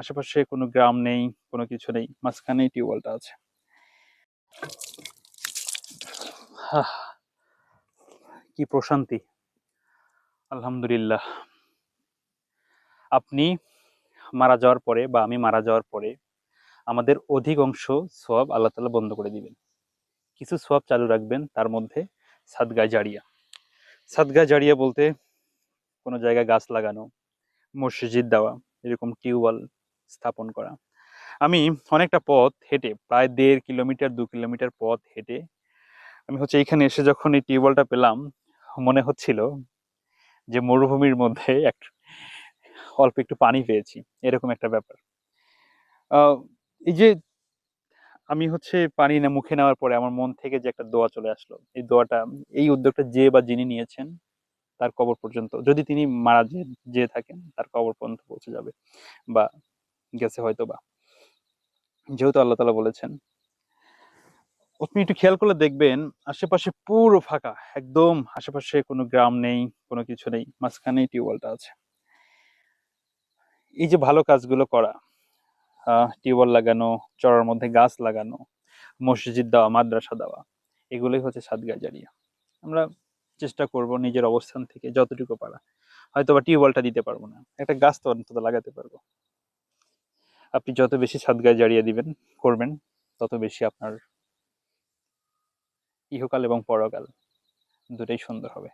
আশেপাশে কোনো গ্রাম নেই, কোনো কিছু নেই, মাঝখানেই টিউবওয়েলটা আছে। হাহ, কি প্রশান্তি! আলহামদুলিল্লাহ। আপনি মারা যাওয়ার পরে বা আমি মারা যাওয়ার পরে আমাদের অধিকাংশ সওয়াব আল্লাহ তাআলা বন্ধ করে দিবেন। কিছু সওয়াব চালু রাখবেন, তার মধ্যে সাদগায়ে জারিয়া। সাদগায়ে জারিয়া বলতে কোনো জায়গায় গাছ লাগানো, মসজিদ দেওয়া, এরকম টিউবওয়েল স্থাপন করা। আমি অনেকটা পথ হেঁটে, প্রায় ১.৫ কিলোমিটার ২ কিলোমিটার পথ হেঁটে আমি এইখানে এসে যখন এই টিউবওয়েলটা পেলাম, মনে হচ্ছিল যে মরুভূমির মধ্যে অল্প একটু পানি পেয়েছি, এরকম একটা ব্যাপার। এই যে আমি পানি না মুখে নেওয়ার পরে আমার মন থেকে যে একটা দোয়া চলে আসলো, এই দোয়াটা, এই উদ্যোগটা যে বা যিনি নিয়েছেন তার কবর পর্যন্ত, যদি তিনি মারা যেয়ে থাকেন, তার কবর পর্যন্ত পৌঁছে যাবে বা গেছে হয়তো বা, যেহেতু আল্লাহ তাআলা বলেছেন। আপনি একটু খেয়াল করলে দেখবেন আশেপাশে পুরো ফাঁকা, একদম আশেপাশে কোনো গ্রাম নেই, কোনো কিছু নেই, মাঝখানেই টিউবওয়েলটা আছে। এই যে ভালো কাজগুলো করা, টিউবওয়েল লাগানো, চড়ার মধ্যে গাছ লাগানো, মসজিদ দেওয়া, মাদ্রাসা দেওয়া, এগুলোই হচ্ছে সাদগায়ে জারিয়া। আমরা চেষ্টা করব নিজের অবস্থান থেকে যতটুকু পারা। হয়তো বা টিউবওয়েলটা দিতে পারবো না, একটা গাছ তো অন্তত লাগাতে পারবো। আপনি যত বেশি সাদগায়ে জারিয়া করবেন, তত বেশি আপনার ইহকাল এবং পরকাল দুটোই সুন্দর হবে।